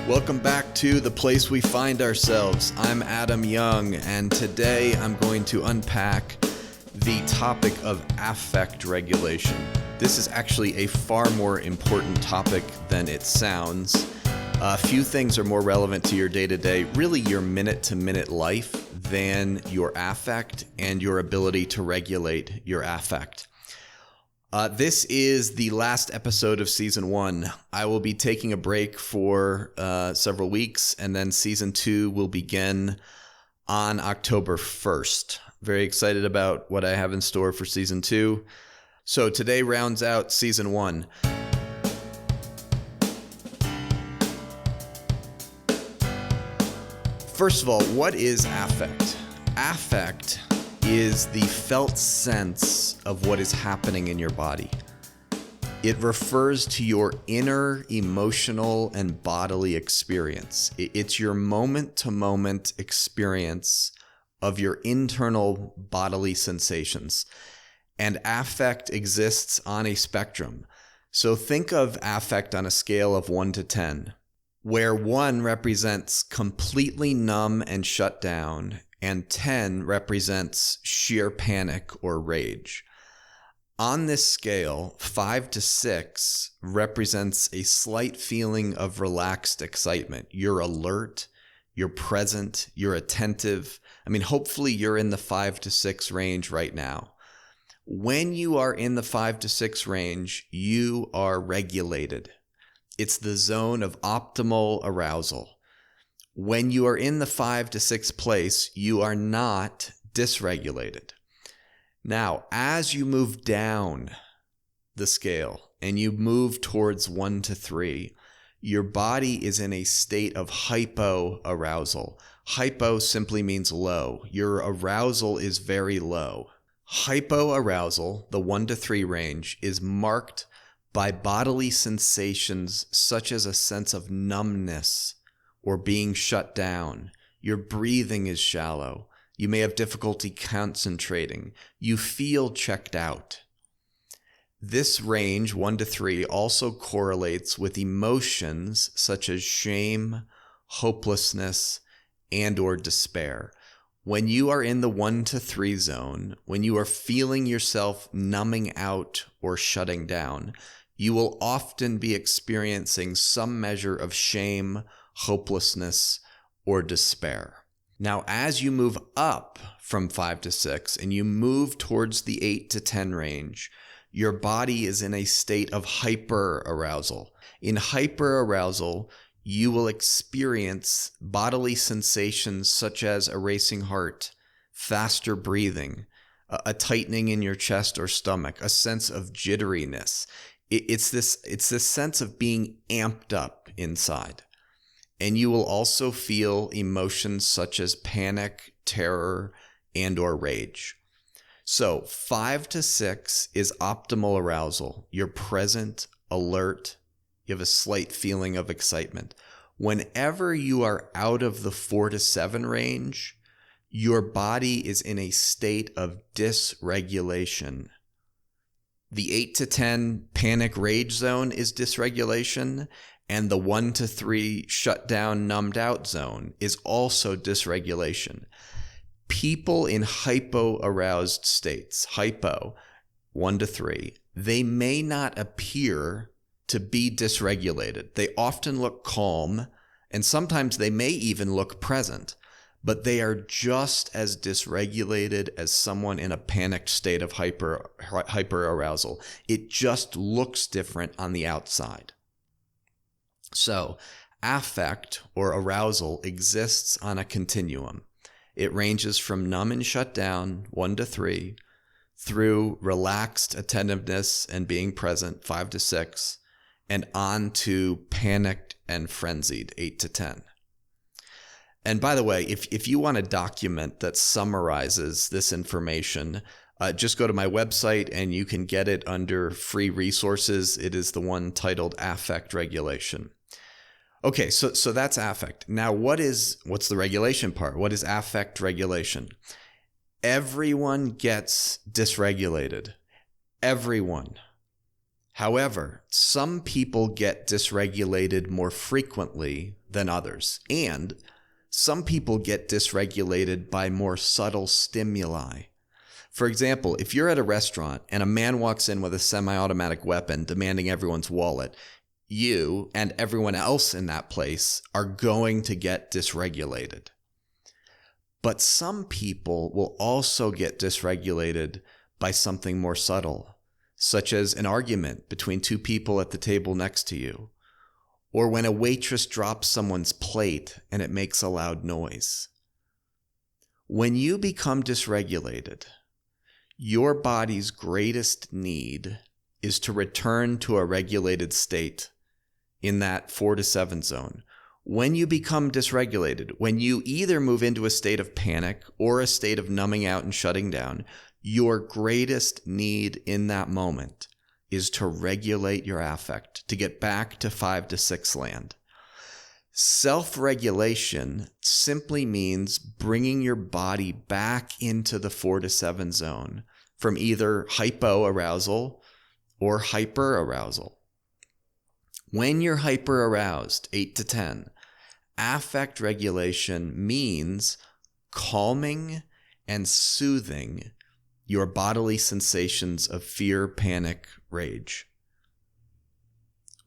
Welcome back to The Place We Find Ourselves. I'm Adam Young, and today I'm going to unpack the topic of affect regulation. This is actually a far more important topic than it sounds. A few things are more relevant to your day-to-day, really your minute-to-minute life, than your affect and your ability to regulate your affect. This is the last episode of Season 1. I will be taking a break for several weeks, and then Season 2 will begin on October 1st. Very excited about what I have in store for Season 2. So today rounds out Season 1. First of all, what is affect? Affect is the felt sense of what is happening in your body. It refers to your inner emotional and bodily experience. It's your moment-to-moment experience of your internal bodily sensations. And affect exists on a spectrum. So think of affect on a scale of 1 to 10, where 1 represents completely numb and shut down, and 10 represents sheer panic or rage. On this scale, 5 to 6 represents a slight feeling of relaxed excitement. You're alert, you're present, you're attentive. Hopefully you're in the 5 to 6 range right now. When you are in the 5 to 6 range, you are regulated. It's the zone of optimal arousal. When you are in the 5 to 6 place, you are not dysregulated. Now, as you move down the scale and you move towards 1 to 3, your body is in a state of hypo arousal. Hypo simply means low. Your arousal is very low. Hypo arousal, the 1 to 3 range, is marked by bodily sensations such as a sense of numbness or being shut down. Your breathing is shallow. You may have difficulty concentrating. You feel checked out. This range, 1 to 3, also correlates with emotions such as shame, hopelessness, and or despair. When you are in the 1 to 3 zone, when you are feeling yourself numbing out or shutting down, you will often be experiencing some measure of shame, hopelessness, or despair. Now, as you move up from 5 to 6 and you move towards the 8 to 10 range, your body is in a state of hyper arousal. In hyper arousal, you will experience bodily sensations such as a racing heart, faster breathing, a tightening in your chest or stomach, a sense of jitteriness. It's this sense of being amped up inside. And you will also feel emotions such as panic, terror, and or rage. So 5 to 6 is optimal arousal. You're present, alert, you have a slight feeling of excitement. Whenever you are out of the 4 to 7 range, your body is in a state of dysregulation. The 8 to 10 panic rage zone is dysregulation, and the 1 to 3 shut down, numbed out zone is also dysregulation. People in hypo aroused states, hypo, 1 to 3, they may not appear to be dysregulated. They often look calm, and sometimes they may even look present, but they are just as dysregulated as someone in a panicked state of hyper arousal. It just looks different on the outside. So, affect or arousal exists on a continuum. It ranges from numb and shut down, 1 to 3, through relaxed attentiveness and being present, 5 to 6, and on to panicked and frenzied, 8 to 10. And by the way, if you want a document that summarizes this information, just go to my website and you can get it under free resources. It is the one titled Affect Regulation. Okay, so that's affect. Now, what's the regulation part? What is affect regulation? Everyone gets dysregulated. Everyone. However, some people get dysregulated more frequently than others, and some people get dysregulated by more subtle stimuli. For example, if you're at a restaurant and a man walks in with a semi-automatic weapon demanding everyone's wallet, you and everyone else in that place are going to get dysregulated. But some people will also get dysregulated by something more subtle, such as an argument between two people at the table next to you, or when a waitress drops someone's plate and it makes a loud noise. When you become dysregulated, your body's greatest need is to return to a regulated state in that 4 to 7 zone. When you become dysregulated, when you either move into a state of panic or a state of numbing out and shutting down, your greatest need in that moment is to regulate your affect, to get back to 5 to 6 land. Self-regulation simply means bringing your body back into the 4 to 7 zone from either hypo arousal or hyper arousal. When you're hyper aroused, 8 to 10, affect regulation means calming and soothing your bodily sensations of fear, panic, rage.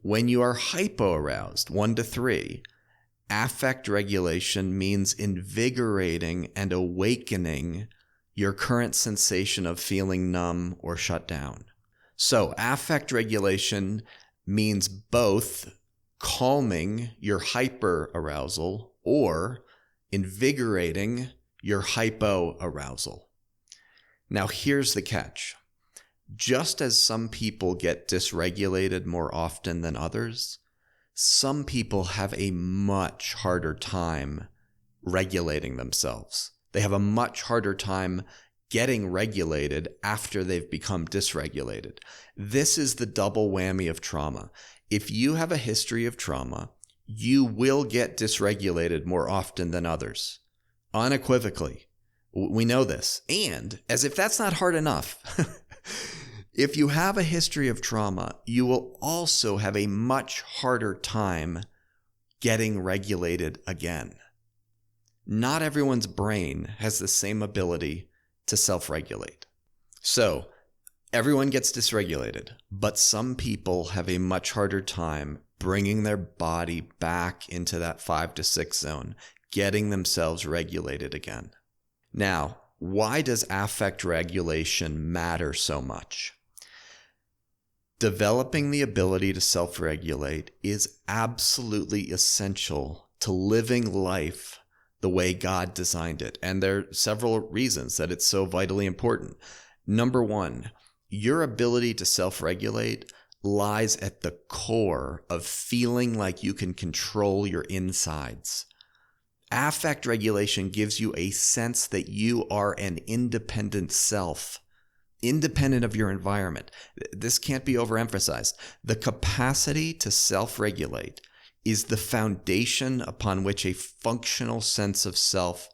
When you are hypo aroused, 1 to 3, affect regulation means invigorating and awakening your current sensation of feeling numb or shut down. So affect regulation means both calming your hyper arousal or invigorating your hypo arousal. Now here's the catch. Just as some people get dysregulated more often than others, some people have a much harder time regulating themselves. They have a much harder time getting regulated after they've become dysregulated. This is the double whammy of trauma. If you have a history of trauma, you will get dysregulated more often than others. Unequivocally. We know this. And as if that's not hard enough, if you have a history of trauma, you will also have a much harder time getting regulated again. Not everyone's brain has the same ability to self-regulate. So everyone gets dysregulated, but some people have a much harder time bringing their body back into that 5 to 6 zone, getting themselves regulated again. Now, why does affect regulation matter so much? Developing the ability to self-regulate is absolutely essential to living life the way God designed it. And there are several reasons that it's so vitally important. Number one, your ability to self-regulate lies at the core of feeling like you can control your insides. Affect regulation gives you a sense that you are an independent self, independent of your environment. This can't be overemphasized. The capacity to self-regulate is the foundation upon which a functional sense of self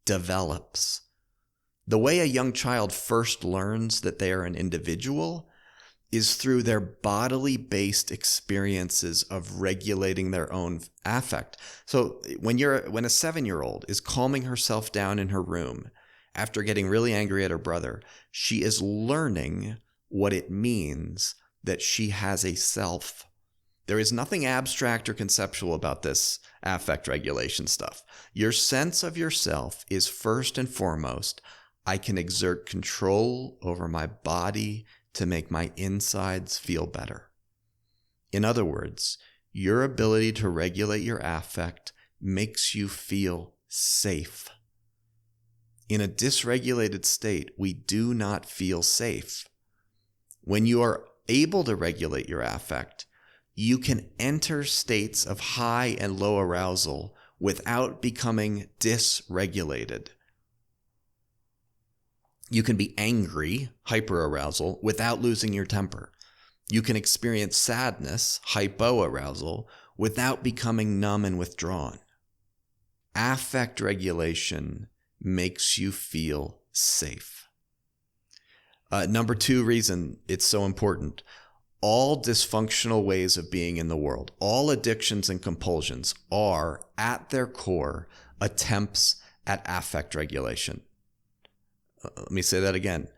develops. The way a young child first learns that they are an individual is through their bodily based experiences of regulating their own affect. So when a 7-year-old is calming herself down in her room after getting really angry at her brother, she is learning what it means that she has a self. There is nothing abstract or conceptual about this affect regulation stuff. Your sense of yourself is first and foremost, I can exert control over my body to make my insides feel better. In other words, your ability to regulate your affect makes you feel safe. In a dysregulated state, we do not feel safe. When you are able to regulate your affect, you can enter states of high and low arousal without becoming dysregulated. You can be angry, hyperarousal, without losing your temper. You can experience sadness, hypoarousal, without becoming numb and withdrawn. Affect regulation makes you feel safe. Number two reason it's so important. all dysfunctional ways of being in the world, all addictions and compulsions are, at their core, attempts at affect regulation. Let me say that again.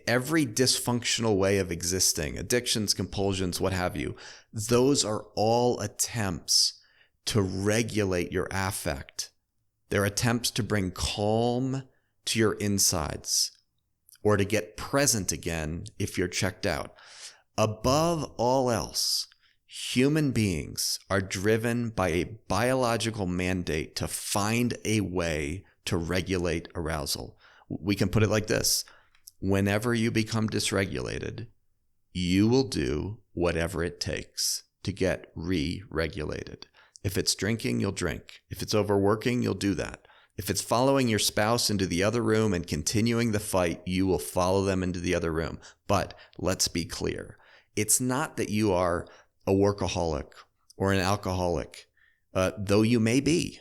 Every dysfunctional way of existing, addictions, compulsions, what have you, those are all attempts to regulate your affect. They're attempts to bring calm to your insides or to get present again if you're checked out. Above all else, human beings are driven by a biological mandate to find a way to regulate arousal. We can put it like this. Whenever you become dysregulated, you will do whatever it takes to get re-regulated. If it's drinking, you'll drink. If it's overworking, you'll do that. If it's following your spouse into the other room and continuing the fight, you will follow them into the other room. But let's be clear. It's not that you are a workaholic or an alcoholic, though you may be.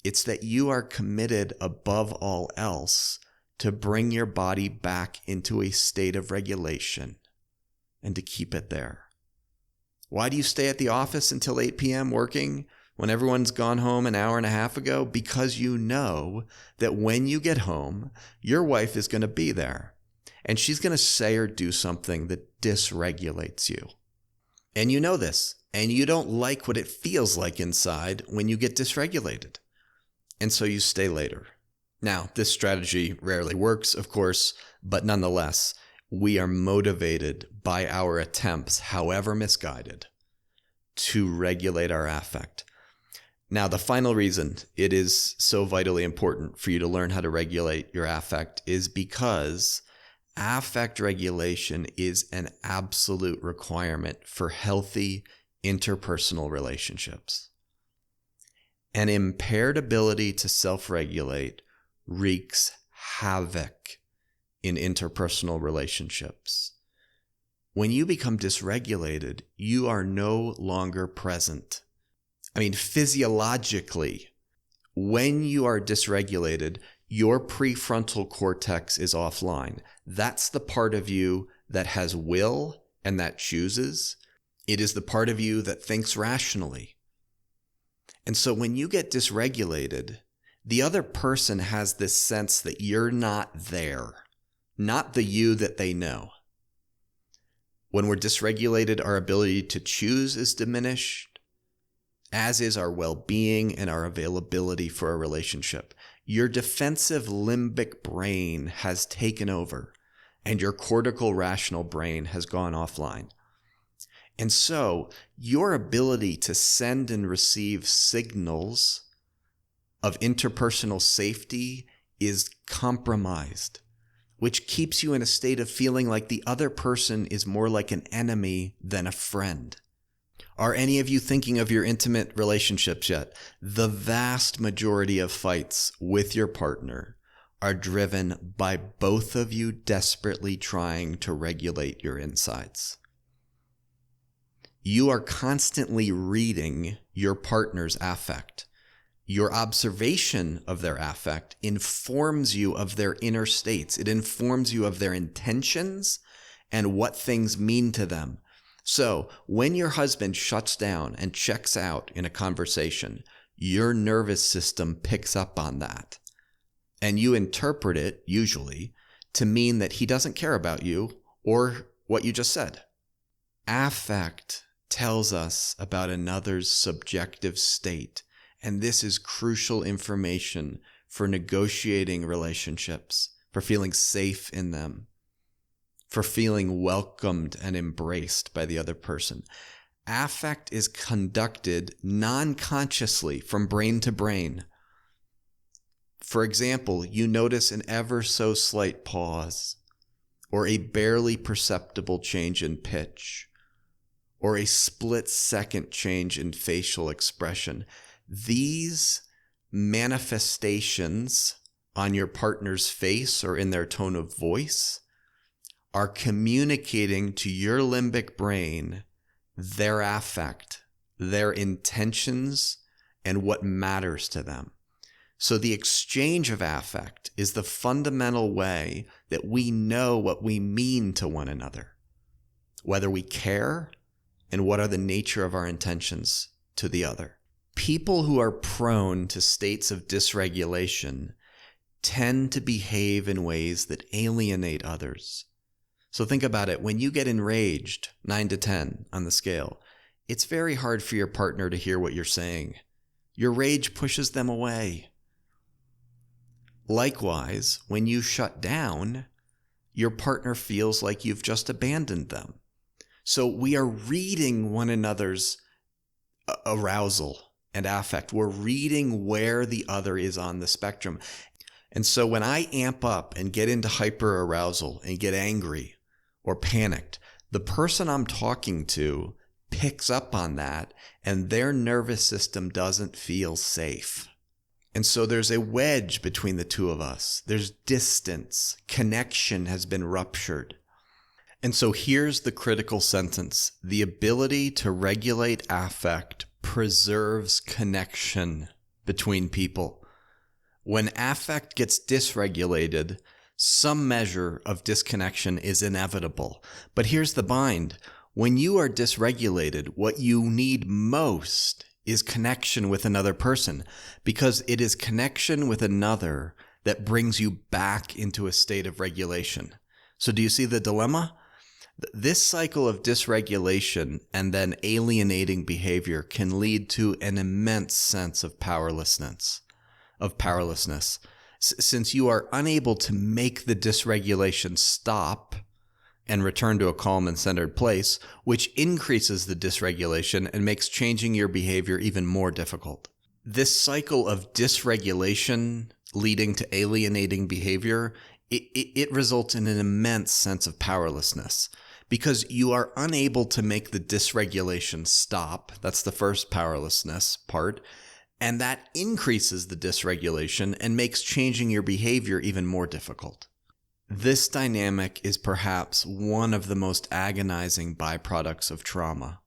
It's that you are committed above all else to bring your body back into a state of regulation and to keep it there. Why do you stay at the office until 8 p.m. working when everyone's gone home an hour and a half ago? Because you know that when you get home, your wife is going to be there and she's going to say or do something that dysregulates you. And you know this, and you don't like what it feels like inside when you get dysregulated. And so you stay later. Now, this strategy rarely works, of course, but nonetheless, we are motivated by our attempts, however misguided, to regulate our affect. Now, the final reason it is so vitally important for you to learn how to regulate your affect is because affect regulation is an absolute requirement for healthy interpersonal relationships. An impaired ability to self-regulate wreaks havoc in interpersonal relationships. When you become dysregulated, you are no longer present. I mean, physiologically, when you are dysregulated, your prefrontal cortex is offline. That's the part of you that has will and that chooses. It is the part of you that thinks rationally. And so when you get dysregulated, the other person has this sense that you're not there, not the you that they know. When we're dysregulated, our ability to choose is diminished, as is our well-being and our availability for a relationship. Your defensive limbic brain has taken over, and your cortical rational brain has gone offline. And so your ability to send and receive signals of interpersonal safety is compromised, which keeps you in a state of feeling like the other person is more like an enemy than a friend. Are any of you thinking of your intimate relationships yet? The vast majority of fights with your partner are driven by both of you desperately trying to regulate your insides. You are constantly reading your partner's affect. Your observation of their affect informs you of their inner states. It informs you of their intentions and what things mean to them. So when your husband shuts down and checks out in a conversation, your nervous system picks up on that. And you interpret it, usually, to mean that he doesn't care about you or what you just said. Affect tells us about another's subjective state. And this is crucial information for negotiating relationships, for feeling safe in them, for feeling welcomed and embraced by the other person. Affect is conducted non-consciously from brain to brain. For example, you notice an ever so slight pause, or a barely perceptible change in pitch, or a split-second change in facial expression. These manifestations on your partner's face or in their tone of voice are communicating to your limbic brain their affect, their intentions, and what matters to them. So the exchange of affect is the fundamental way that we know what we mean to one another. whether we care, and what are the nature of our intentions to the other. People who are prone to states of dysregulation tend to behave in ways that alienate others. So think about it. When you get enraged, 9 to 10 on the scale, it's very hard for your partner to hear what you're saying. Your rage pushes them away. Likewise, when you shut down, your partner feels like you've just abandoned them. So we are reading one another's arousal and affect. We're reading where the other is on the spectrum. And so when I amp up and get into hyper arousal and get angry or panicked, the person I'm talking to picks up on that and their nervous system doesn't feel safe. And so there's a wedge between the two of us. There's distance. Connection has been ruptured. And so here's the critical sentence. The ability to regulate affect preserves connection between people. When affect gets dysregulated, some measure of disconnection is inevitable. But here's the bind. When you are dysregulated, what you need most is connection with another person, because it is connection with another that brings you back into a state of regulation. So do you see the dilemma? This cycle of dysregulation and then alienating behavior can lead to an immense sense of powerlessness. Since you are unable to make the dysregulation stop and return to a calm and centered place, which increases the dysregulation and makes changing your behavior even more difficult. This cycle of dysregulation leading to alienating behavior, it results in an immense sense of powerlessness because you are unable to make the dysregulation stop. That's the first powerlessness part. And that increases the dysregulation and makes changing your behavior even more difficult. This dynamic is perhaps one of the most agonizing byproducts of trauma,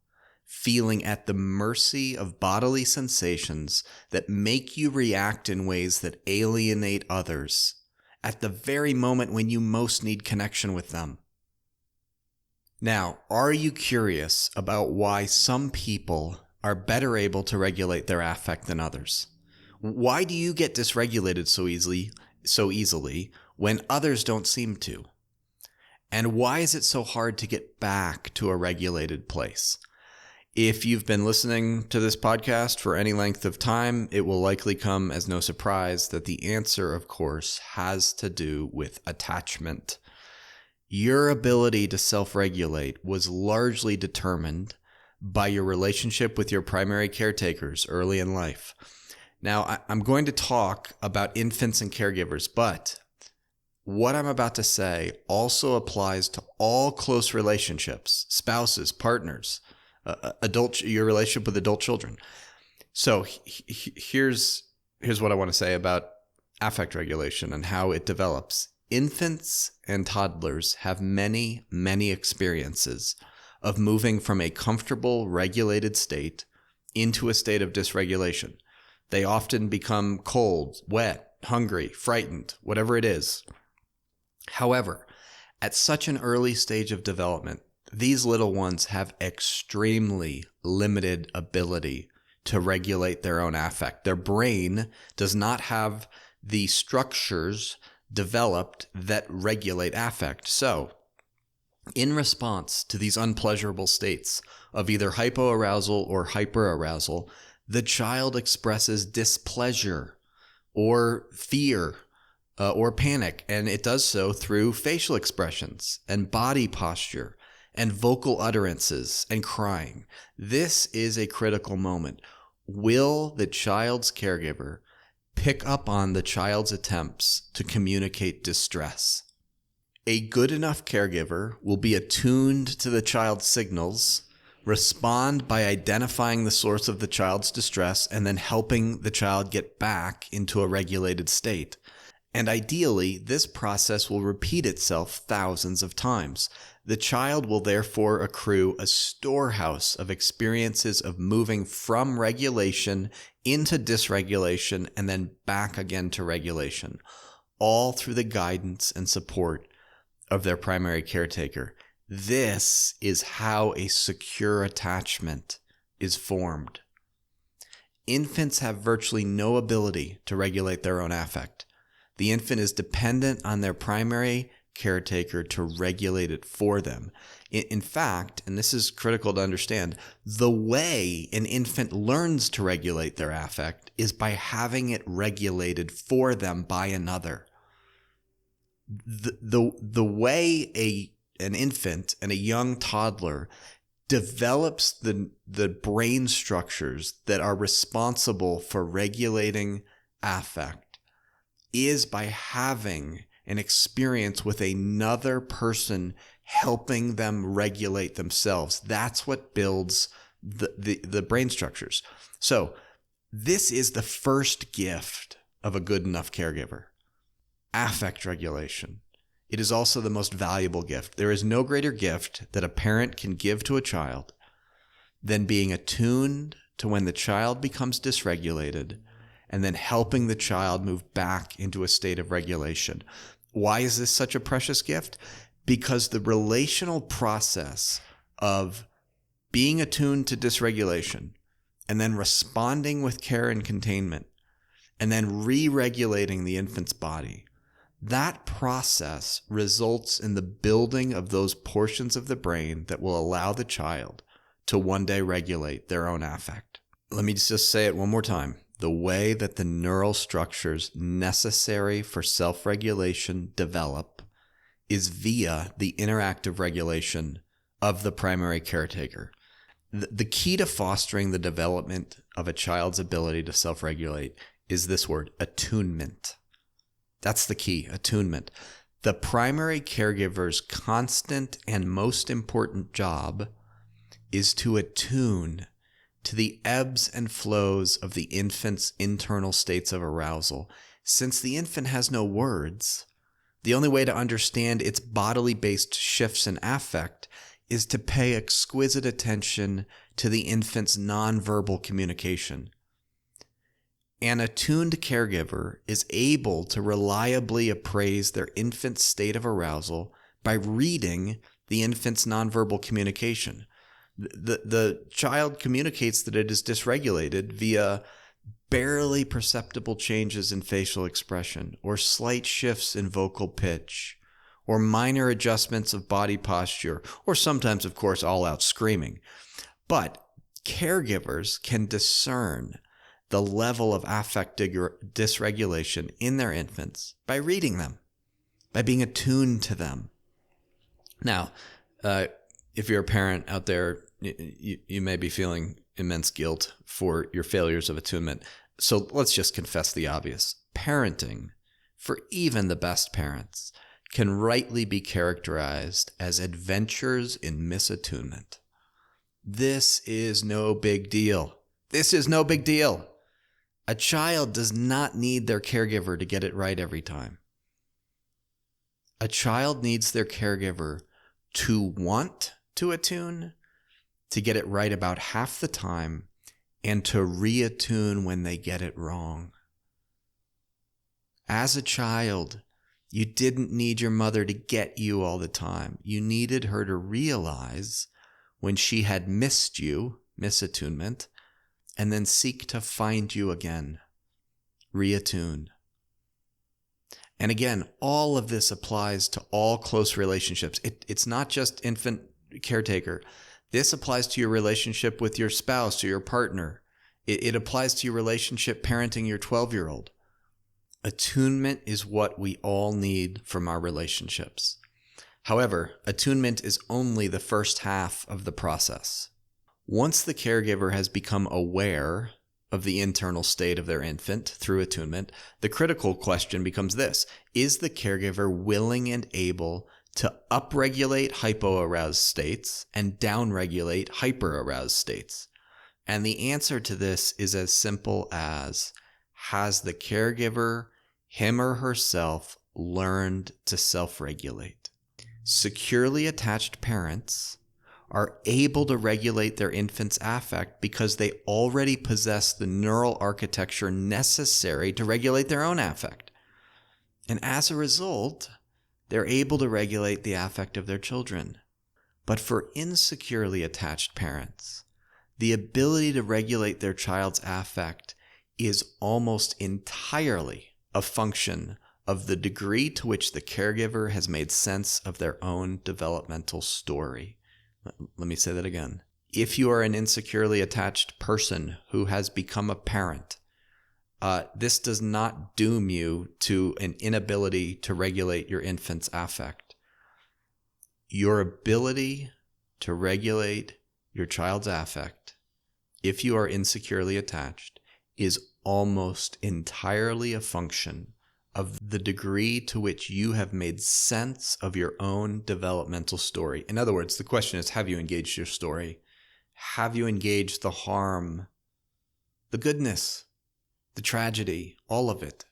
feeling at the mercy of bodily sensations that make you react in ways that alienate others at the very moment when you most need connection with them. Now, are you curious about why some people are better able to regulate their affect than others? Why do you get dysregulated so easily when others don't seem to? And why is it so hard to get back to a regulated place? If you've been listening to this podcast for any length of time, it will likely come as no surprise that the answer, of course, has to do with attachment. Your ability to self-regulate was largely determined by your relationship with your primary caretakers early in life. Now, I'm going to talk about infants and caregivers, but what I'm about to say also applies to all close relationships, spouses, partners, your relationship with adult children. So here's what I want to say about affect regulation and how it develops. Infants and toddlers have many, many experiences of moving from a comfortable, regulated state into a state of dysregulation. They often become cold, wet, hungry, frightened, whatever it is. However, at such an early stage of development, these little ones have extremely limited ability to regulate their own affect. Their brain does not have the structures developed that regulate affect. So, in response to these unpleasurable states of either hypo arousal or hyper arousal, the child expresses displeasure or fear or panic, and it does so through facial expressions and body posture and vocal utterances and crying. This is a critical moment. Will the child's caregiver pick up on the child's attempts to communicate distress? A good enough caregiver will be attuned to the child's signals, respond by identifying the source of the child's distress, and then helping the child get back into a regulated state. And ideally, this process will repeat itself thousands of times. The child will therefore accrue a storehouse of experiences of moving from regulation into dysregulation and then back again to regulation, all through the guidance and support of their primary caretaker. This is how a secure attachment is formed. Infants have virtually no ability to regulate their own affect. The infant is dependent on their primary caretaker to regulate it for them. In fact, and this is critical to understand, the way an infant learns to regulate their affect is by having it regulated for them by another. The way an infant and a young toddler develops the brain structures that are responsible for regulating affect is by having an experience with another person helping them regulate themselves. That's what builds the brain structures. So this is the first gift of a good enough caregiver. Affect regulation. It is also the most valuable gift. There is no greater gift that a parent can give to a child than being attuned to when the child becomes dysregulated and then helping the child move back into a state of regulation. Why is this such a precious gift? Because the relational process of being attuned to dysregulation and then responding with care and containment and then re-regulating the infant's body, that process results in the building of those portions of the brain that will allow the child to one day regulate their own affect. Let me just say it one more time. The way that the neural structures necessary for self-regulation develop is via the interactive regulation of the primary caretaker. The key to fostering the development of a child's ability to self-regulate is this word, attunement. That's the key, attunement. The primary caregiver's constant and most important job is to attune to the ebbs and flows of the infant's internal states of arousal. Since the infant has no words, the only way to understand its bodily-based shifts in affect is to pay exquisite attention to the infant's nonverbal communication. An attuned caregiver is able to reliably appraise their infant's state of arousal by reading the infant's nonverbal communication. The child communicates that it is dysregulated via barely perceptible changes in facial expression, or slight shifts in vocal pitch, or minor adjustments of body posture, or sometimes, of course, all-out screaming. But caregivers can discern the level of affect dysregulation in their infants by reading them, by being attuned to them. Now, if you're a parent out there, you may be feeling immense guilt for your failures of attunement. So let's just confess the obvious. Parenting, for even the best parents, can rightly be characterized as adventures in misattunement. This is no big deal. This is no big deal. A child does not need their caregiver to get it right every time. A child needs their caregiver to want to attune, to get it right about half the time, and to reattune when they get it wrong. As a child, you didn't need your mother to get you all the time. You needed her to realize when she had missed you, misattunement, and then seek to find you again, reattune. And again, all of this applies to all close relationships. It's not just infant caretaker. This applies to your relationship with your spouse or your partner. It applies to your relationship parenting your 12-year-old. Attunement is what we all need from our relationships. However, attunement is only the first half of the process. Once the caregiver has become aware of the internal state of their infant through attunement, the critical question becomes this: is the caregiver willing and able to upregulate hypo-aroused states and downregulate hyper-aroused states? And the answer to this is as simple as, has the caregiver, him or herself, learned to self-regulate? Securely attached parents are able to regulate their infant's affect because they already possess the neural architecture necessary to regulate their own affect. And as a result, they're able to regulate the affect of their children. But for insecurely attached parents, the ability to regulate their child's affect is almost entirely a function of the degree to which the caregiver has made sense of their own developmental story. Let me say that again. If you are an insecurely attached person who has become a parent, this does not doom you to an inability to regulate your infant's affect. Your ability to regulate your child's affect, if you are insecurely attached, is almost entirely a function of the degree to which you have made sense of your own developmental story. In other words, the question is, have you engaged your story? Have you engaged the harm, the goodness, the tragedy, all of it?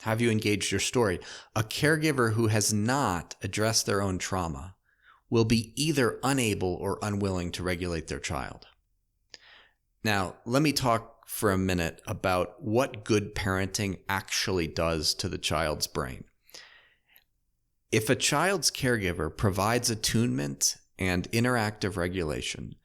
Have you engaged your story? A caregiver who has not addressed their own trauma will be either unable or unwilling to regulate their child. Now, let me talk for a minute about what good parenting actually does to the child's brain. If a child's caregiver provides attunement and interactive regulation,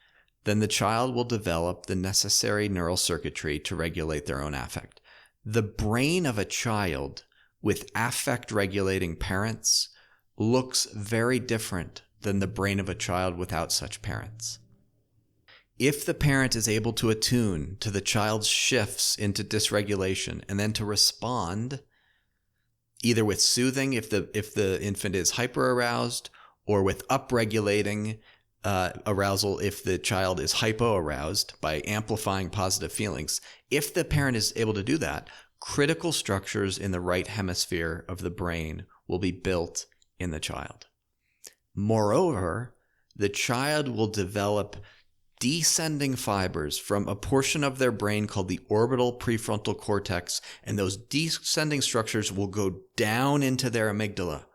then the child will develop the necessary neural circuitry to regulate their own affect. The brain of a child with affect-regulating parents looks very different than the brain of a child without such parents. If the parent is able to attune to the child's shifts into dysregulation and then to respond either with soothing if the infant is hyper-aroused, or with upregulating arousal if the child is hypo-aroused by amplifying positive feelings, if the parent is able to do that, critical structures in the right hemisphere of the brain will be built in the child. Moreover, the child will develop descending fibers from a portion of their brain called the orbital prefrontal cortex, and those descending structures will go down into their amygdala.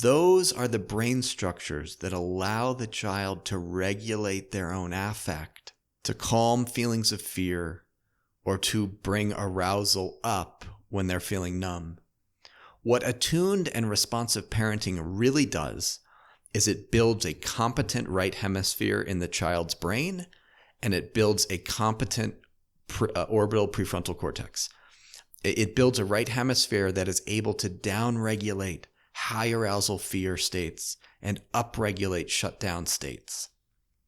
Those are the brain structures that allow the child to regulate their own affect, to calm feelings of fear, or to bring arousal up when they're feeling numb. What attuned and responsive parenting really does is it builds a competent right hemisphere in the child's brain, and it builds a competent orbital prefrontal cortex. It builds a right hemisphere that is able to downregulate high arousal fear states and upregulate shutdown states.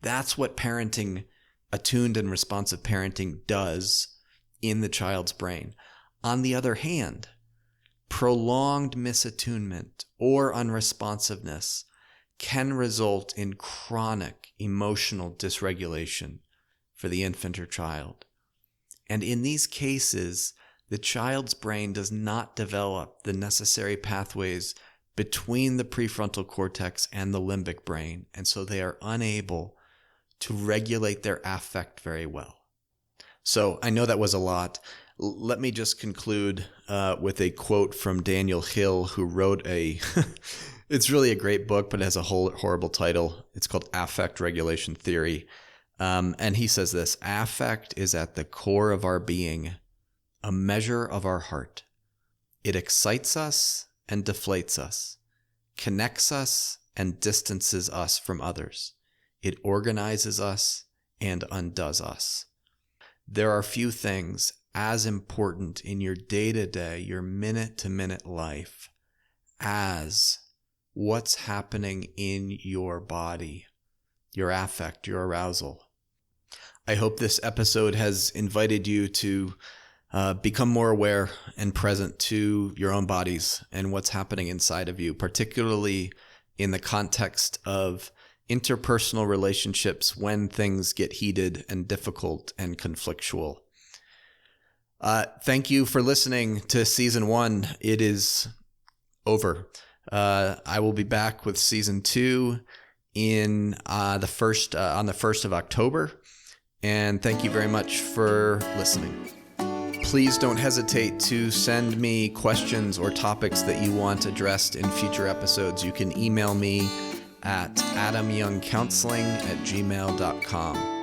That's what parenting, attuned and responsive parenting, does in the child's brain. On the other hand, prolonged misattunement or unresponsiveness can result in chronic emotional dysregulation for the infant or child. And in these cases, the child's brain does not develop the necessary pathways between the prefrontal cortex and the limbic brain, and so they are unable to regulate their affect very well. So I know that was a lot. Let me just conclude with a quote from Daniel Hill, who wrote it's really a great book, but it has a horrible title. It's called Affect Regulation Theory. And he says this: affect is at the core of our being, a measure of our heart. It excites us and deflates us, connects us and distances us from others. It organizes us and undoes us. There are few things as important in your day-to-day, your minute-to-minute life, as what's happening in your body, your affect, your arousal. I hope this episode has invited you to become more aware and present to your own bodies and what's happening inside of you, particularly in the context of interpersonal relationships when things get heated and difficult and conflictual. Thank you for listening to Season 1. It is over. I will be back with Season 2 on the 1st of October. And thank you very much for listening. Please don't hesitate to send me questions or topics that you want addressed in future episodes. You can email me at adamyoungcounseling@gmail.com.